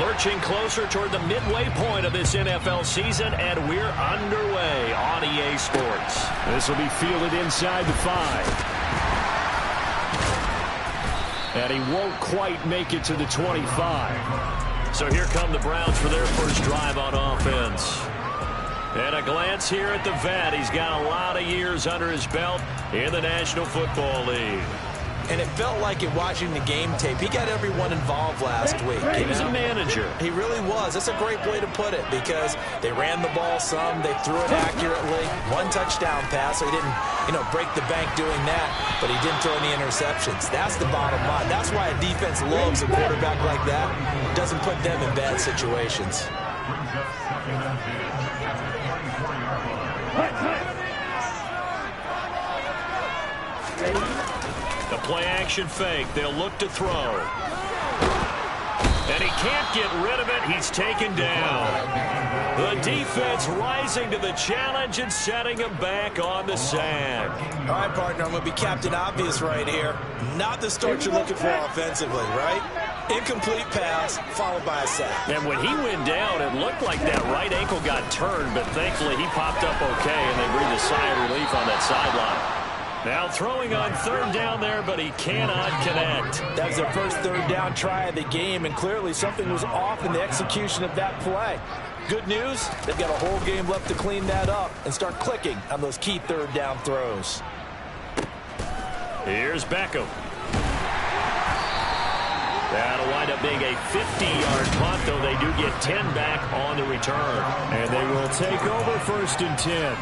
Lurching closer toward the midway point of this NFL season, and we're underway on EA Sports. This will be fielded inside the 5. And he won't quite make it to the 25. So here come the Browns for their first drive on offense. And a glance here at the vet. He's got a lot of years under his belt in the National Football League. And it felt like it watching the game tape. He got everyone involved last week. He was a manager. He really was. That's a great way to put it because they ran the ball some. They threw it accurately. One touchdown pass. So he didn't, break the bank doing that, but he didn't throw any interceptions. That's the bottom line. That's why a defense loves a quarterback like that. Doesn't put them in bad situations. The play-action fake. They'll look to throw. And he can't get rid of it. He's taken down. The defense rising to the challenge and setting him back on the sack. All right, partner, I'm going to be Captain Obvious right here. Not the start you're looking for offensively, right? Incomplete pass, followed by a sack. And when he went down, it looked like that right ankle got turned, but thankfully he popped up okay, and they breathed a sigh of relief on that sideline. Now throwing on third down there, but he cannot connect. That was their first third down try of the game, and clearly something was off in the execution of that play. Good news, they've got a whole game left to clean that up and start clicking on those key third down throws. Here's Beckham. That'll wind up being a 50-yard punt, though they do get 10 back on the return. And they will take over 1st and 10.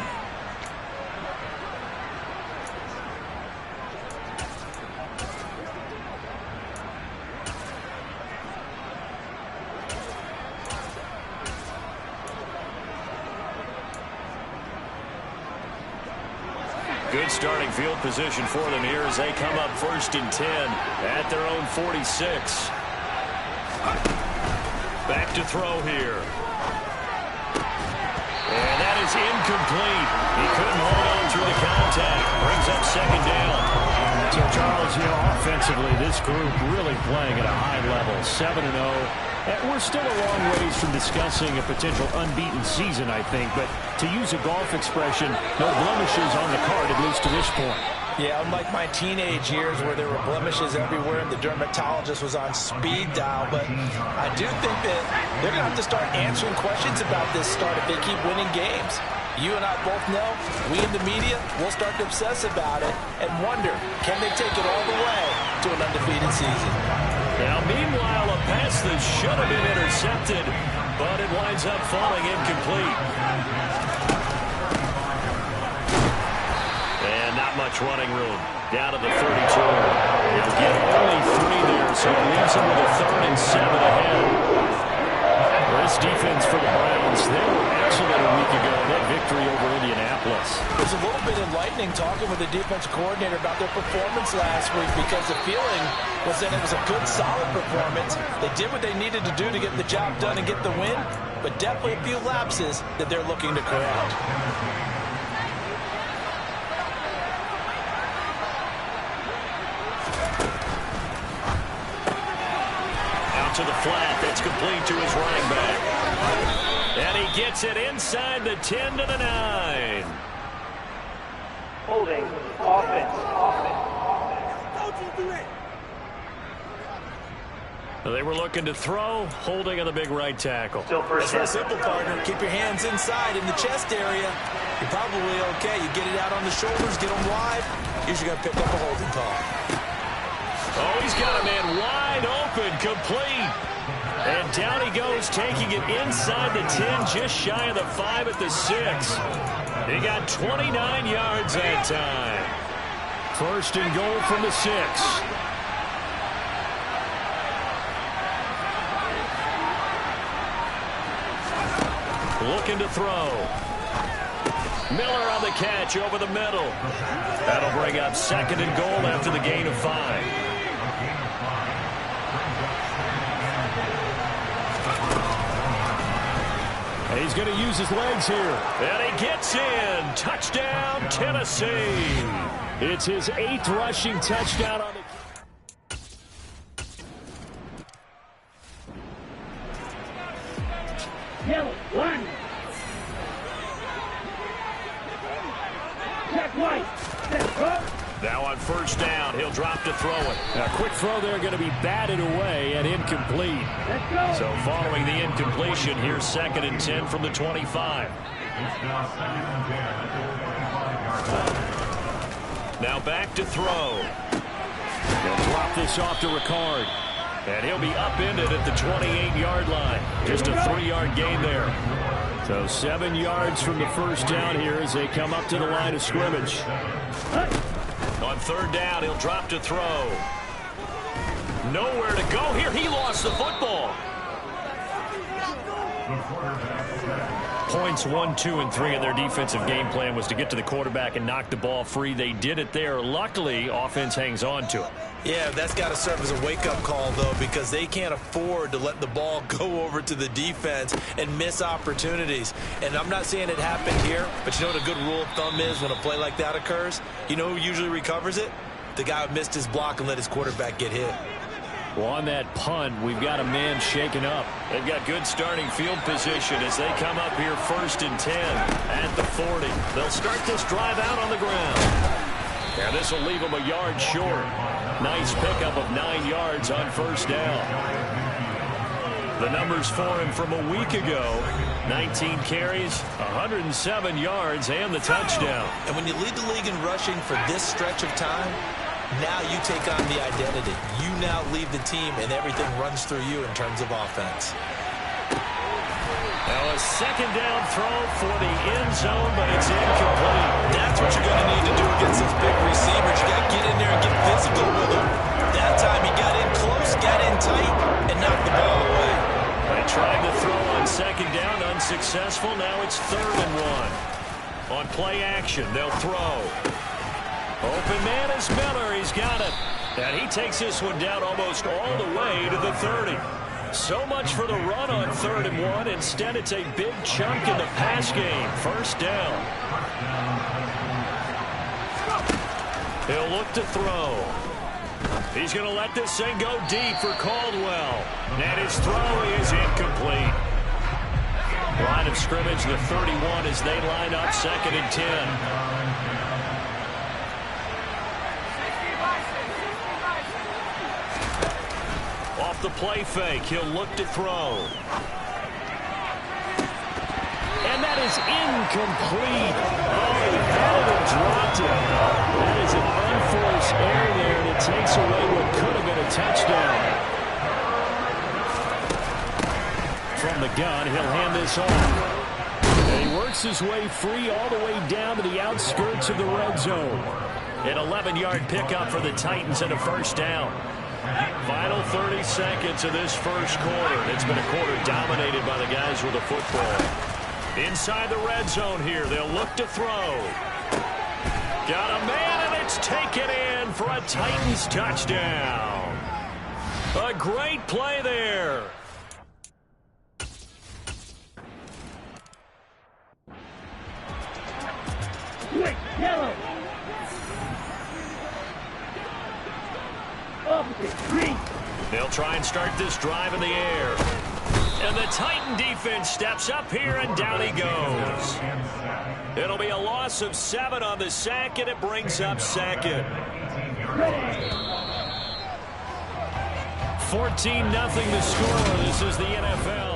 Good starting field position for them here as they come up 1st and 10 at their own 46. Back to throw here. And that is incomplete. He couldn't hold on through the contact. Brings up 2nd down. So, Charles, offensively, this group really playing at a high level, 7-0. And we're still a long ways from discussing a potential unbeaten season, I think. But to use a golf expression, no blemishes on the card, at least to this point. Yeah, unlike my teenage years where there were blemishes everywhere and the dermatologist was on speed dial. But I do think that they're going to have to start answering questions about this start if they keep winning games. You and I both know, we in the media will start to obsess about it and wonder, can they take it all the way to an undefeated season? Now, meanwhile, a pass that should have been intercepted, but it winds up falling incomplete. And not much running room. Down to the 32. He'll get only 3 there, so it leaves him with a 3rd and 7 ahead. This defense for the Browns, they were excellent a week ago in that victory over Indianapolis. It was a little bit enlightening talking with the defensive coordinator about their performance last week because the feeling was that it was a good, solid performance. They did what they needed to do to get the job done and get the win, but definitely a few lapses that they're looking to correct. To the flat, that's complete to his running back. And he gets it inside the 10 to the 9. Holding, offense. They were looking to throw, holding on the big right tackle. Still first. It's real simple, partner. Keep your hands inside in the chest area. You're probably okay. You get it out on the shoulders, get them wide. Usually going to pick up a holding call. Oh, he's got a man wide open, complete. And down he goes, taking it inside the 10, just shy of the 5 at the 6. He got 29 yards that time. 1st and goal from the 6. Looking to throw. Miller on the catch over the middle. That'll bring up 2nd and goal after the gain of 5. He's going to use his legs here. And he gets in. Touchdown, Tennessee. It's his 8th rushing touchdown on the Yellow, 1. Check white. Set, go. Now on first down, he'll drop to throw it. A quick throw there going to be batted away and incomplete. Let's go. So following the incompletion, here's 2nd and 10 from the 25. Now back to throw. They'll drop this off to Ricard. And he'll be upended at the 28-yard line. Just a 3-yard gain there. So 7 yards from the first down here as they come up to the line of scrimmage. On 3rd down, he'll drop to throw. Nowhere to go here. He lost the football. Points 1, 2, and 3 in their defensive game plan was to get to the quarterback and knock the ball free. They did it there. Luckily, offense hangs on to it. Yeah, that's got to serve as a wake-up call, though, because they can't afford to let the ball go over to the defense and miss opportunities. And I'm not saying it happened here, but you know what a good rule of thumb is when a play like that occurs? You know who usually recovers it? The guy who missed his block and let his quarterback get hit. Well, on that punt, we've got a man shaken up. They've got good starting field position as they come up here 1st and 10 at the 40. They'll start this drive out on the ground. And this will leave them a yard short. Nice pickup of 9 yards on first down. The numbers for him from a week ago: 19 carries, 107 yards, and the touchdown. And when you lead the league in rushing for this stretch of time, now you take on the identity. You now lead the team, and everything runs through you in terms of offense. Now a 2nd down throw for the end zone, but it's incomplete. That's what you're going to need to do against those big receivers. You got to get in there and get physical with them. That time he got in close, got in tight, and knocked the ball away. They tried to throw on 2nd down, unsuccessful. Now it's 3rd and 1. On play action, they'll throw. Open man is Miller. He's got it. And he takes this one down almost all the way to the 30. So much for the run on 3rd and 1. Instead, it's a big chunk in the pass game. First down. He'll look to throw. He's going to let this thing go deep for Caldwell. And his throw is incomplete. Line of scrimmage, the 31 as they line up 2nd and 10. Off the play fake, he'll look to throw. And that is incomplete. Oh, he had it and dropped it. That is an unforced error there, and it takes away what could have been a touchdown. From the gun, he'll hand this off. And he works his way free all the way down to the outskirts of the red zone. An 11-yard pickup for the Titans and a first down. Final 30 seconds of this first quarter. It's been a quarter dominated by the guys with the football. Inside the red zone here, they'll look to throw. Got a man, and it's taken in for a Titans touchdown. A great play there. Switch, yellow. Opposite, green. They'll try and start this drive in the air. And the Titan defense steps up here, and down he goes. It'll be a loss of 7 on the sack, and it brings up 2nd. 14-0 the score. This is the NFL.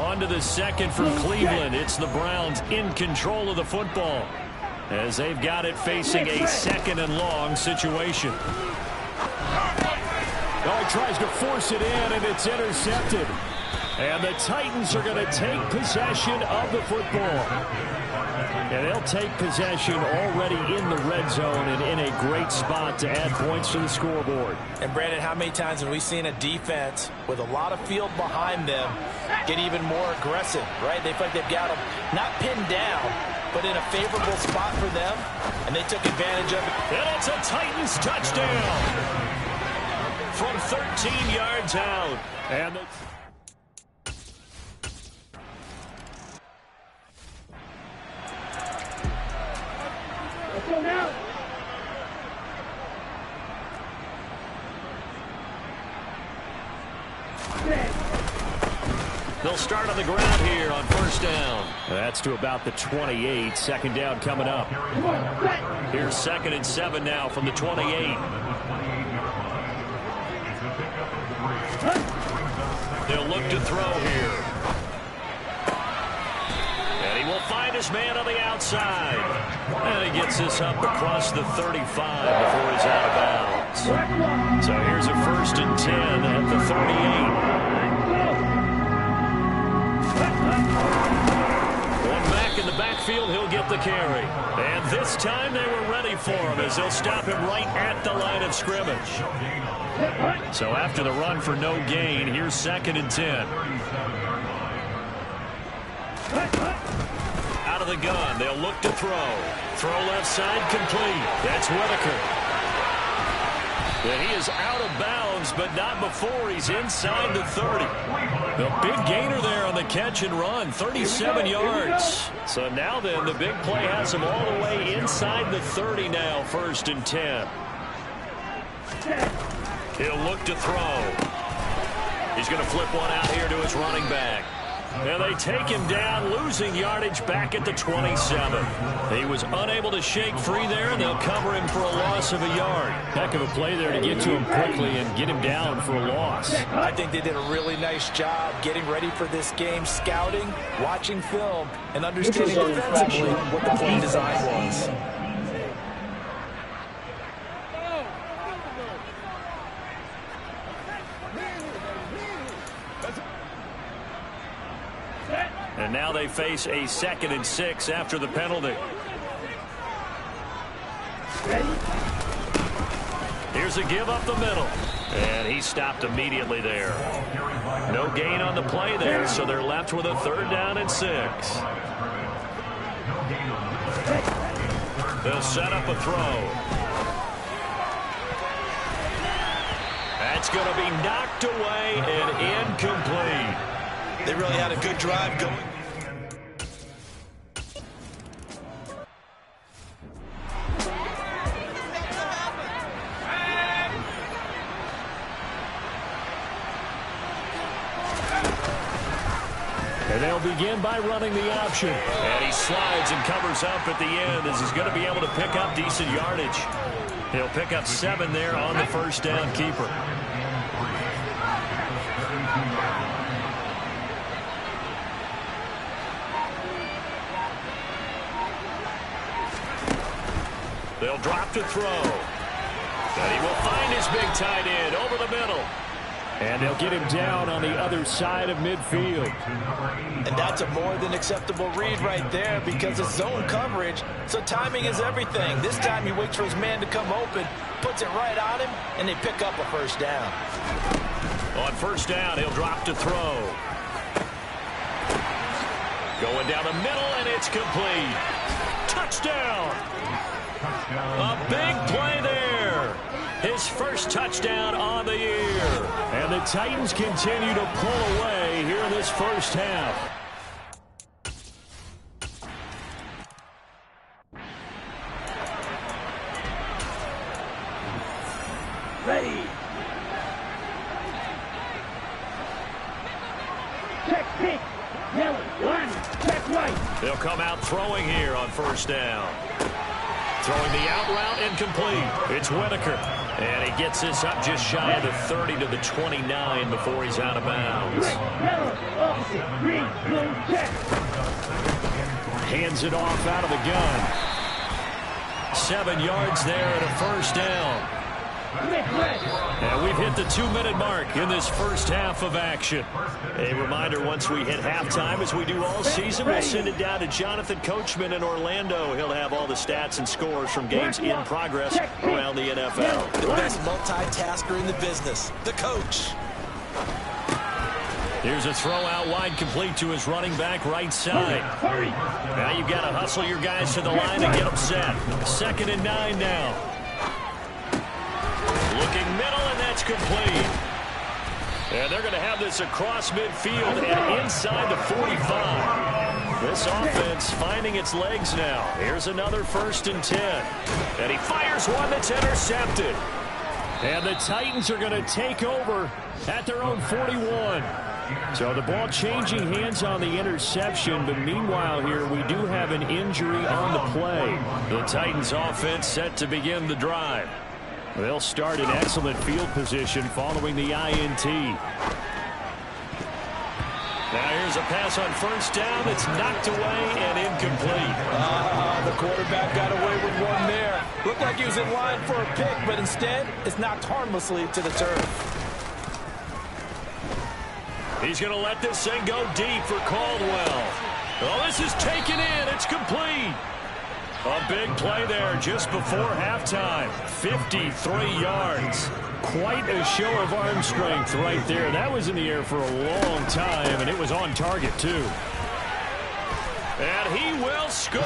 On to the 2nd for Cleveland. It's the Browns in control of the football as they've got it facing a 2nd and long situation. Oh, he tries to force it in, and it's intercepted. And the Titans are going to take possession of the football. And they'll take possession already in the red zone and in a great spot to add points to the scoreboard. And, Brandon, how many times have we seen a defense with a lot of field behind them get even more aggressive, right? They feel like they've got them not pinned down, but in a favorable spot for them, and they took advantage of it. And it's a Titans touchdown from 13 yards out. And Let's go now. They'll start on the ground here on first down. That's to about the 28. Second down coming up. Here's 2nd and 7 now from the 28. They'll look to throw here. And he will find his man on the outside. And he gets this up across the 35 before he's out of bounds. So here's a 1st and 10 at the 38. One back in the backfield, he'll get the carry. And this time they were ready for him as they'll stop him right at the line of scrimmage. So after the run for no gain, here's 2nd and 10. Out of the gun, they'll look to throw. Throw left side, complete. That's Whitaker. And he is out of bounds, but not before he's inside the 30. The big gainer there on the catch and run, 37 yards. So now then, the big play has him all the way inside the 30 now, 1st and 10. He'll look to throw. He's going to flip one out here to his running back. And they take him down, losing yardage back at the 27. He was unable to shake free there, and they'll cover him for a loss of a yard. Heck of a play there to get to him quickly and get him down for a loss. I think they did a really nice job getting ready for this game, scouting, watching film, and understanding defensively what the play design was. And now they face a 2nd and 6 after the penalty. Here's a give up the middle. And he stopped immediately there. No gain on the play there, so they're left with a 3rd down and 6. They'll set up a throw. That's going to be knocked away and incomplete. They really had a good drive going. And they'll begin by running the option. And he slides and covers up at the end as he's going to be able to pick up decent yardage. He'll pick up 7 there on the 1st down keeper. They'll drop to throw. And he will find his big tight end over the middle. And they'll get him down on the other side of midfield. And that's a more than acceptable read right there because it's zone coverage, so timing is everything. This time he waits for his man to come open, puts it right on him, and they pick up a 1st down. On 1st down, he'll drop to throw. Going down the middle, and it's complete. Touchdown! A big play there. His first touchdown on the year. And the Titans continue to pull away here in this 1st half. Ready. Check pick. Yellow. 1. Check right. They'll come out throwing here on 1st down. Throwing the out route incomplete. It's Whitaker. And he gets this up just shy of the 30 to the 29 before he's out of bounds. Yellow. Opposite. Green. Blue. Check. Hands it off out of the gun. 7 yards there and a 1st down. And we've hit the 2-minute mark in this 1st half of action. A reminder, once we hit halftime, as we do all season, we'll send it down to Jonathan Coachman in Orlando. He'll have all the stats and scores from games in progress around the NFL. The best multitasker in the business, the coach. Here's a throw out wide, complete to his running back right side. Now you've got to hustle your guys to the line and get them set. 2nd and 9 now. Looking middle, and that's complete. And they're going to have this across midfield and inside the 45. This offense finding its legs now. Here's another 1st and 10. And he fires one that's intercepted. And the Titans are going to take over at their own 41. So the ball changing hands on the interception, but meanwhile here we do have an injury on the play. The Titans offense set to begin the drive. They'll start in excellent field position following the INT. Now here's a pass on first down. It's knocked away and incomplete. The quarterback got away with one there. Looked like he was in line for a pick, but instead it's knocked harmlessly to the turf. He's going to let this thing go deep for Caldwell. Oh, this is taken in. It's complete. A big play there just before halftime. 53 yards. Quite a show of arm strength right there. That was in the air for a long time, and it was on target, too. And he will score.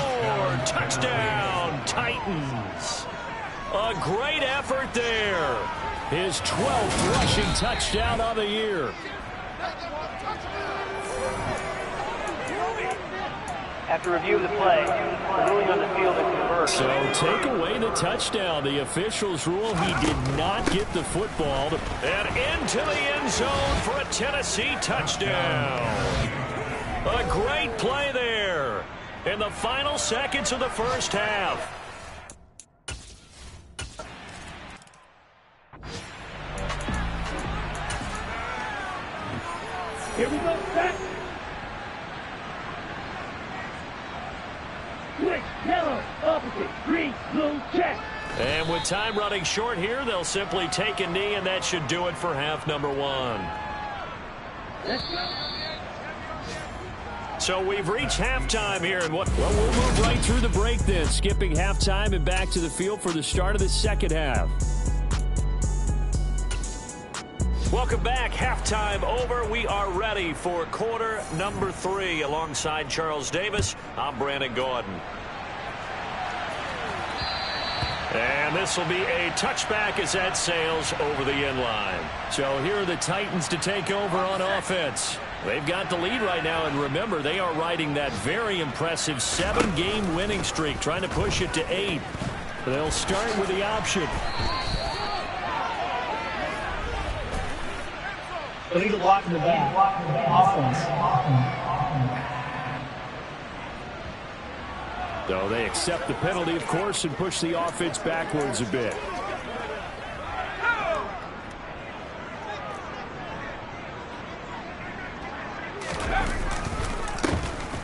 Touchdown, Titans. A great effort there. His 12th rushing touchdown of the year. After review of the play, the ruling on the field is reversed. So take away the touchdown. The officials rule he did not get the football. And into the end zone for a Tennessee touchdown. A great play there in the final seconds of the first half. Here we go, set. Switch, yellow, opposite, green, blue, check. And with time running short here, they'll simply take a knee, and that should do it for half number one. Let's go. So we've reached halftime here, and Well, we'll move right through the break then, skipping halftime and back to the field for the start of the second half. Welcome back. Halftime over. We are ready for quarter number 3. Alongside Charles Davis, I'm Brandon Gaudin. And this will be a touchback as that sails over the end line. So here are the Titans to take over on offense. They've got the lead right now, and remember, they are riding that very impressive 7-game winning streak, trying to push it to 8. They'll start with the option. Illegal block in the back. Offense. So they accept the penalty, of course, and push the offense backwards a bit.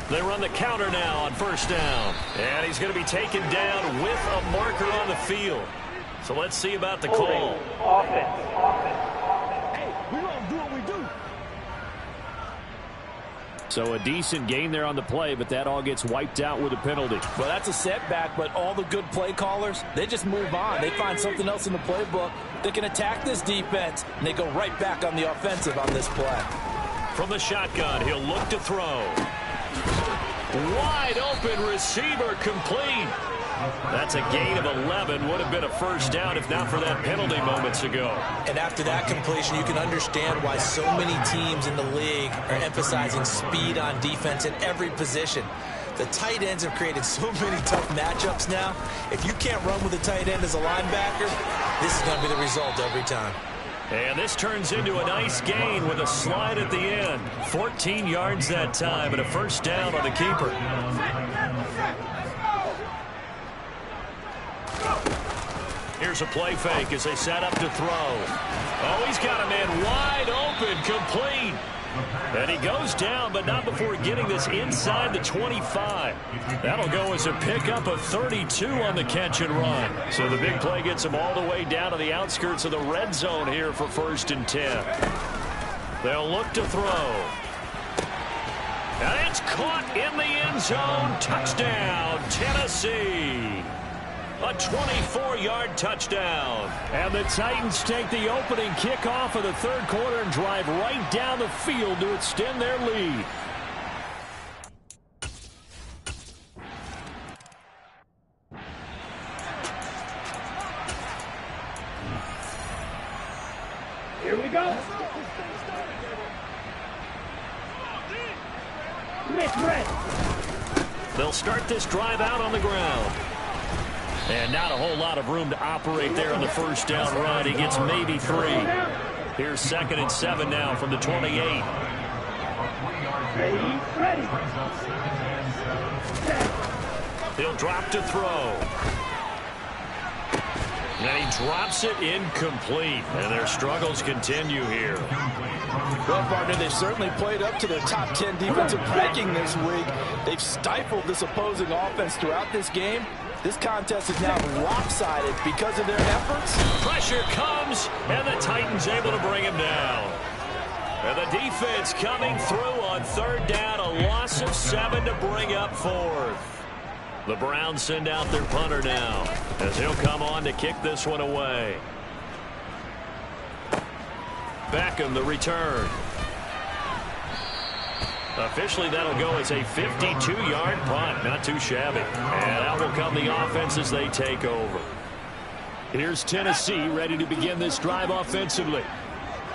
They run the counter now on first down. And he's going to be taken down with a marker on the field. So let's see about the call. Offense. We're going to do what we do. So a decent gain there on the play, but that all gets wiped out with a penalty. Well, that's a setback, but all the good play callers, they just move on. They find something else in the playbook that can attack this defense, and they go right back on the offensive on this play. From the shotgun, he'll look to throw. Wide open receiver, complete. That's a gain of 11. Would have been a first down if not for that penalty moments ago. And after that completion, you can understand why so many teams in the league are emphasizing speed on defense at every position. The tight ends have created so many tough matchups now. If you can't run with a tight end as a linebacker, this is going to be the result every time. And this turns into a nice gain with a slide at the end. 14 yards that time and a first down on the keeper. Here's a play fake as they set up to throw. Oh, he's got a man wide open, complete. And he goes down, but not before getting this inside the 25. That'll go as a pickup of 32 on the catch and run. So the big play gets him all the way down to the outskirts of the red zone here for 1st and 10. They'll look to throw. And it's caught in the end zone. Touchdown, Tennessee. A 24-yard touchdown. And the Titans take the opening kickoff of the third quarter and drive right down the field to extend their lead. Here we go. Smith red. They'll start this drive out on the ground. And not a whole lot of room to operate there on the first down run. He gets maybe 3. Here's 2nd and 7 now from the 28. Ready. He'll drop to throw. And he drops it incomplete. And their struggles continue here. Well, partner, they've certainly played up to their top 10 defensive ranking this week. They've stifled this opposing offense throughout this game. This contest is now lopsided because of their efforts. Pressure comes, and the Titans able to bring him down. And the defense coming through on third down, a loss of 7 to bring up fourth. The Browns send out their punter now, as he'll come on to kick this one away. Beckham, the return. Officially, that'll go as a 52-yard punt. Not too shabby. And out will come the offense as they take over. Here's Tennessee ready to begin this drive offensively.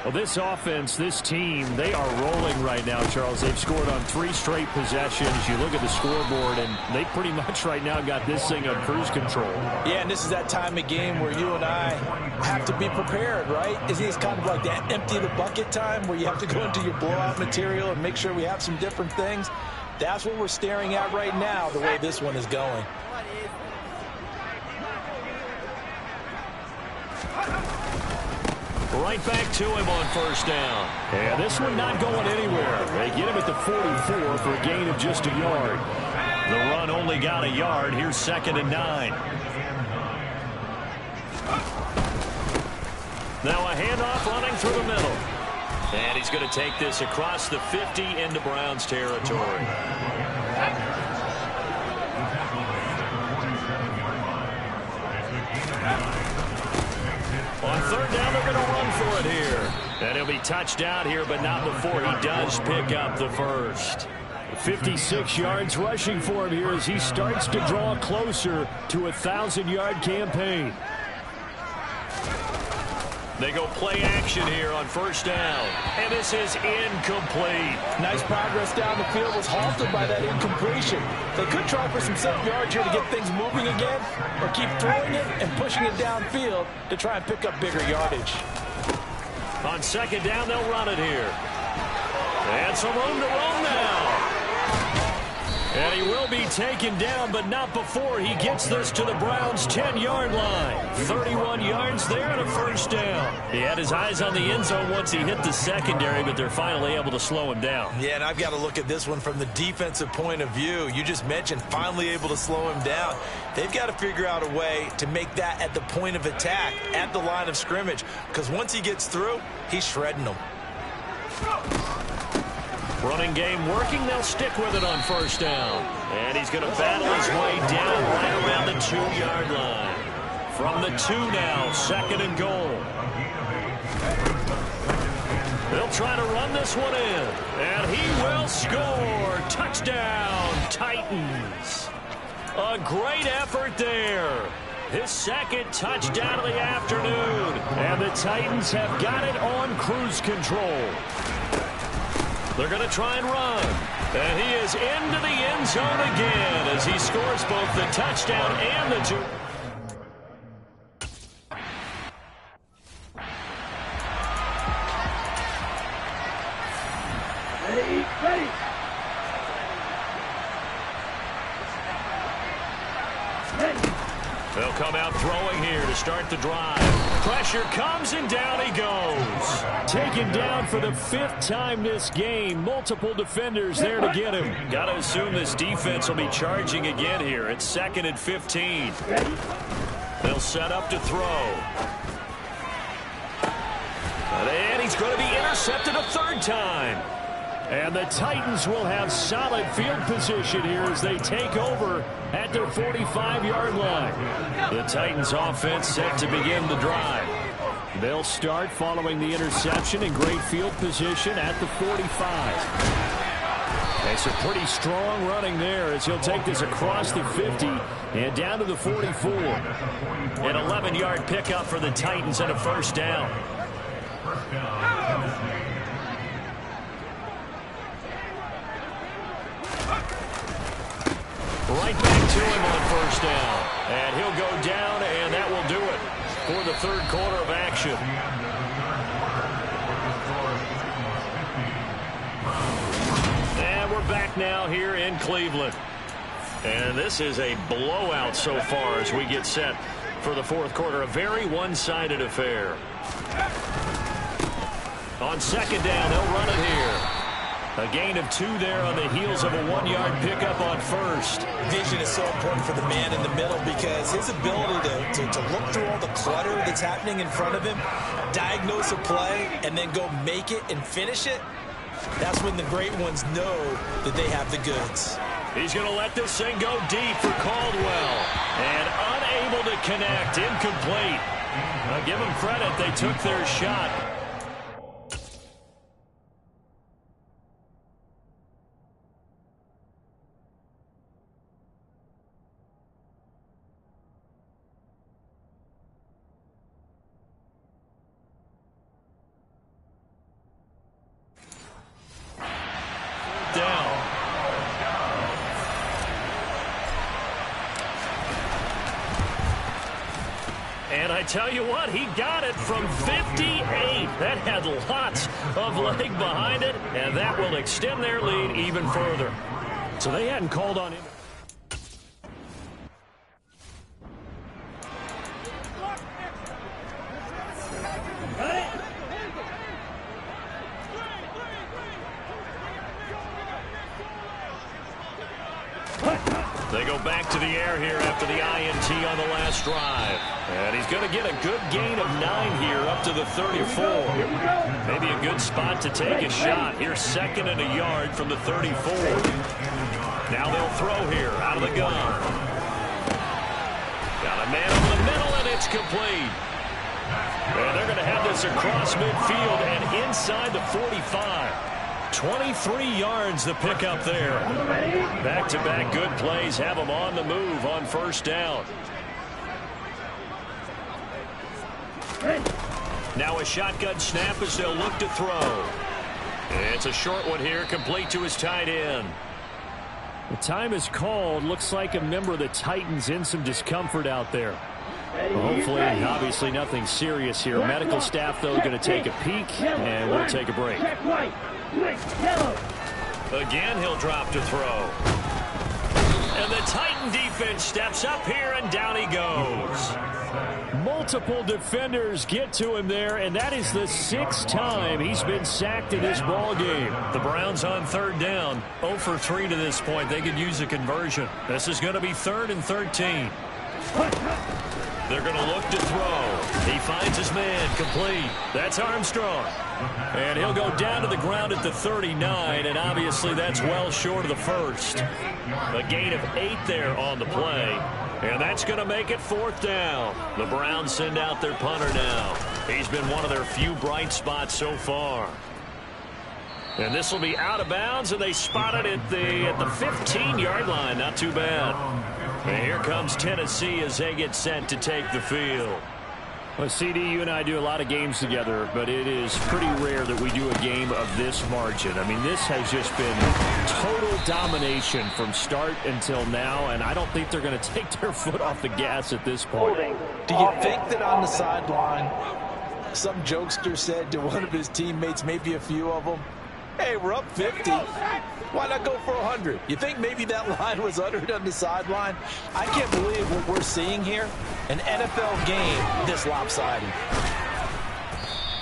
Well, this offense, this team, they are rolling right now, Charles. They've scored on 3 straight possessions. You look at the scoreboard, and they pretty much right now got this thing on cruise control. Yeah, and this is that time of game where you and I have to be prepared, right? It's kind of like that empty the bucket time where you have to go into your blowout material and make sure we have some different things. That's what we're staring at right now, the way this one is going. Right back to him on first down. Yeah, this one not going anywhere. They get him at the 44 for a gain of just a yard. The run only got a yard. Here's 2nd and 9. Now a handoff running through the middle. And he's going to take this across the 50 into Browns territory. On third down, they're going to run for it here. And he'll be touched out here, but not before he does pick up the first. 56 yards rushing for him here as he starts to draw closer to a 1,000-yard campaign. They go play action here on first down. And this is incomplete. Nice progress down the field was halted by that incompletion. They could try for some 7 yards here to get things moving again, or keep throwing it and pushing it downfield to try and pick up bigger yardage. On second down, they'll run it here. And some room to roam now. And he will be taken down, but not before he gets this to the Browns' 10-yard line. 31 yards there and a first down. He had his eyes on the end zone once he hit the secondary, but they're finally able to slow him down. Yeah, and I've got to look at this one from the defensive point of view. You just mentioned finally able to slow him down. They've got to figure out a way to make that at the point of attack, at the line of scrimmage, because once he gets through, he's shredding them. Running game working. They'll stick with it on first down. And he's going to battle his way down right around the 2-yard line. From the 2 now, 2nd and goal. They'll try to run this one in. And he will score. Touchdown, Titans. A great effort there. His 2nd touchdown of the afternoon. And the Titans have got it on cruise control. They're going to try and run. And he is into the end zone again as he scores both the touchdown and the 2. Ready. They'll come out throwing here to start the drive. Pressure comes, and down he goes. Taken down for the 5th time this game. Multiple defenders there to get him. Got to assume this defense will be charging again here. It's 2nd and 15. They'll set up to throw. And he's going to be intercepted a 3rd time. And the Titans will have solid field position here as they take over at their 45-yard line. The Titans offense set to begin the drive. They'll start following the interception in great field position at the 45. It's a pretty strong running there as he'll take this across the 50 and down to the 44. An 11-yard pickup for the Titans and a first down. Right back to him on first down. And he'll go down, and that will do it for the 3rd quarter of action. And We're back now here in Cleveland. And this is a blowout so far as we get set for the fourth quarter. A very one-sided affair. On second down, they'll run it here. A gain of 2 there on the heels of a 1-yard pickup on first. Vision is so important for the man in the middle because his ability to look through all the clutter that's happening in front of him, diagnose a play, and then go make it and finish it, that's when the great ones know that they have the goods. He's going to let this thing go deep for Caldwell. And unable to connect, incomplete. I'll give them credit, they took their shot. And I tell you what, he got it from 58. That had lots of leg behind it, and that will extend their lead even further. So they hadn't called on him. They go back to the air here after the INT on the last drive. And he's going to get a good gain of 9 here up to the 34. Maybe a good spot to take a shot. Here's 2nd and a yard from the 34. Now they'll throw here out of the gun. Got a man over the middle, and it's complete. And they're going to have this across midfield and inside the 45. 23 yards the pickup there. Back-to-back good plays have them on the move on first down. Now a shotgun snap as they'll look to throw. It's a short one here, complete to his tight end. The time is called. Looks like a member of the Titans in some discomfort out there. Well, hopefully, obviously nothing serious here. Medical staff, though, going to take a peek, and we'll take a break. Again, he'll drop to throw. And the Titan defense steps up here, and down he goes. Multiple defenders get to him there, and that is the 6th time he's been sacked in this ball game. The Browns on third down, 0 for 3 to this point. They could use a conversion. This is going to be 3rd and 13. They're going to look to throw. He finds his man, complete. That's Armstrong. And he'll go down to the ground at the 39, and obviously that's well short of the first. A gain of 8 there on the play, and that's going to make it 4th down. The Browns send out their punter now. He's been one of their few bright spots so far. And this will be out of bounds, and they spot it at the 15-yard line. Not too bad. And here comes Tennessee as they get set to take the field. Well, CD, you and I do a lot of games together, but it is pretty rare that we do a game of this margin. I mean, this has just been total domination from start until now, and I don't think they're going to take their foot off the gas at this point. Do you think that on the sideline, some jokester said to one of his teammates, maybe a few of them, hey, we're up 50. Why not go for 100? You think maybe that line was uttered on the sideline? I can't believe what we're seeing here. An NFL game this lopsided.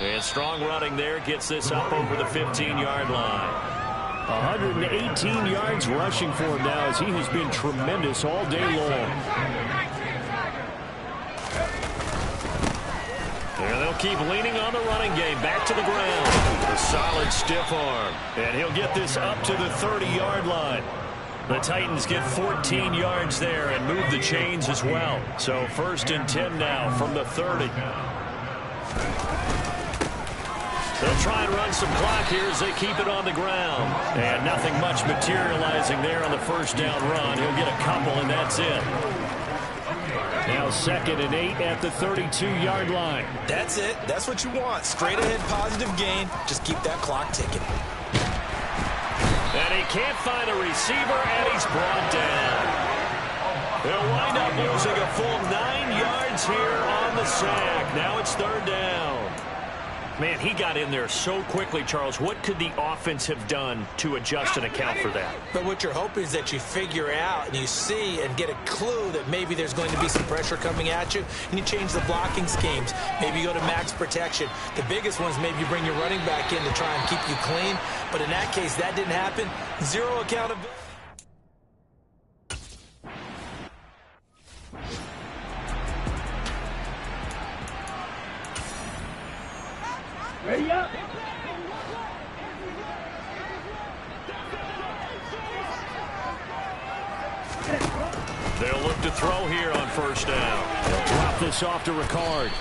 And strong running there gets this up over the 15-yard line. 118 yards rushing for him now as he has been tremendous all day long. And they'll keep leaning on the running game. Back to the ground. A solid stiff arm. And he'll get this up to the 30-yard line. The Titans get 14 yards there and move the chains as well. So 1st and 10 now from the 30. They'll try and run some clock here as they keep it on the ground. And nothing much materializing there on the first down run. He'll get a couple, and that's it. Now 2nd and 8 at the 32-yard line. That's it. That's what you want. Straight ahead positive gain. Just keep that clock ticking. And he can't find a receiver, and he's brought down. They'll wind up losing a full 9 yards here on the sack. Now it's 3rd down. Man, he got in there so quickly, Charles. What could the offense have done to adjust and account for that? But what you're hoping is that you figure out and you see and get a clue that maybe there's going to be some pressure coming at you, and you change the blocking schemes. Maybe you go to max protection. The biggest one is maybe you bring your running back in to try and keep you clean. But in that case, that didn't happen. Zero accountability. Ready up. They'll look to throw here on first down. They'll drop this off to Ricard.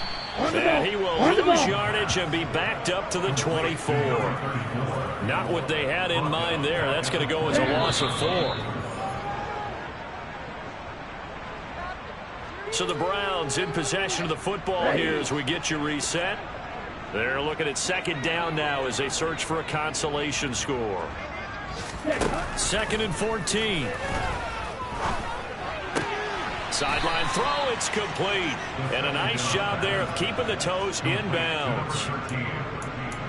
And he will lose yardage and be backed up to the 24. Not what they had in mind there. That's going to go as a loss of 4. So the Browns in possession of the football here as we get you reset. They're looking at second down now as they search for a consolation score. 2nd and 14. Sideline throw, it's complete. And a nice job there of keeping the toes inbounds.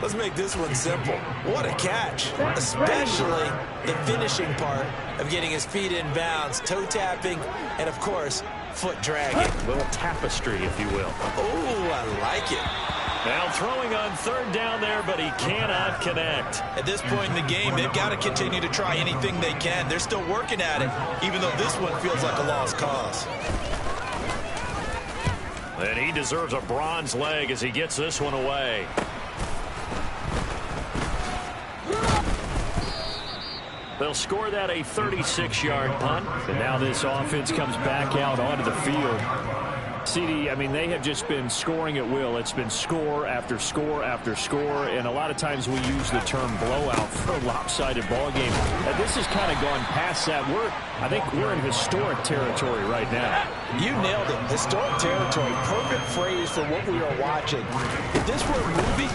Let's make this one simple. What a catch, especially the finishing part of getting his feet in bounds, toe tapping, and of course, foot dragging. A little tapestry, if you will. Oh, I like it. Now throwing on third down there, but he cannot connect. At this point in the game, they've got to continue to try anything they can. They're still working at it, even though this one feels like a lost cause. And he deserves a bronze leg as he gets this one away. They'll score that a 36-yard punt. And now this offense comes back out onto the field. CD, I mean, they have just been scoring at will. It's been score after score after score, and a lot of times we use the term blowout for a lopsided ball game. And this has kind of gone past that. I think we're in historic territory right now. You nailed it. Historic territory. Perfect phrase for what we are watching. If this were a movie,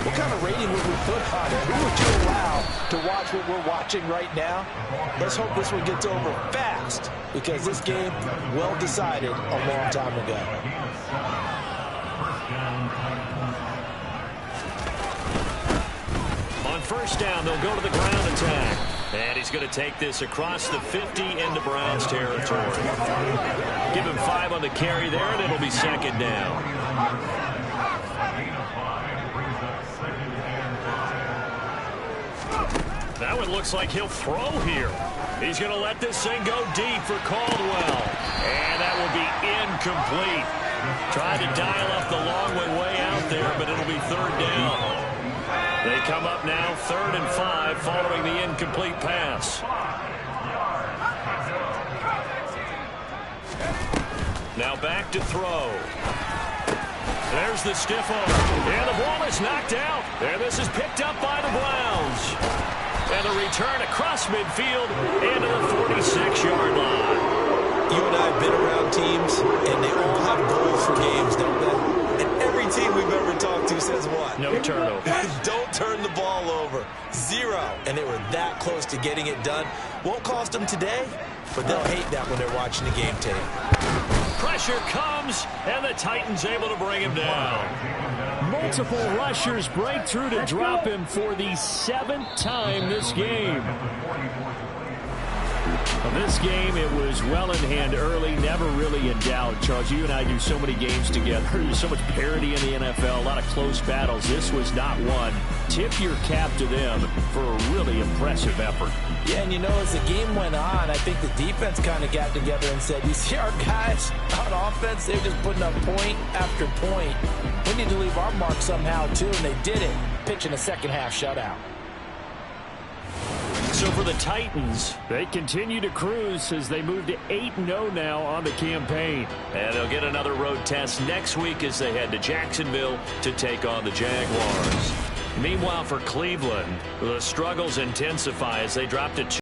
what kind of rating would we put on it? Who would you allow to watch what we're watching right now? Let's hope this one gets over fast, because this game, well decided a long time ago. On first down, they'll go to the ground attack. And he's going to take this across the 50 into Browns territory. Give him 5 on the carry there, and it'll be second down. That one looks like he'll throw here. He's going to let this thing go deep for Caldwell. And that will be incomplete. Tried to dial up the long one way out there, but it'll be third down. They come up now 3rd and 5 following the incomplete pass. Now back to throw. There's the stiff arm. And the ball is knocked out. And this is picked up by the Browns. And a return across midfield into the 46-yard line. You and I have been around teams, and they all have goals for games, don't they? And every team we've ever talked to says what? No turnover. Don't turn the ball over. 0. And they were that close to getting it done. Won't cost them today, but they'll hate that when they're watching the game tape. Pressure comes, and the Titans able to bring him down. Multiple rushers break through to drop him for the 7th time this game. Well, this game, it was well in hand early, never really in doubt. Charles, you and I do so many games together. There's so much parity in the NFL, a lot of close battles. This was not one. Tip your cap to them for a really impressive effort. Yeah, and you know, as the game went on, I think the defense kind of got together and said, you see our guys on offense, they're just putting up point after point. We need to leave our mark somehow, too, and they did it, pitching a second-half shutout. So for the Titans, they continue to cruise as they move to 8-0 now on the campaign. And they'll get another road test next week as they head to Jacksonville to take on the Jaguars. Meanwhile, for Cleveland, the struggles intensify as they drop to 2.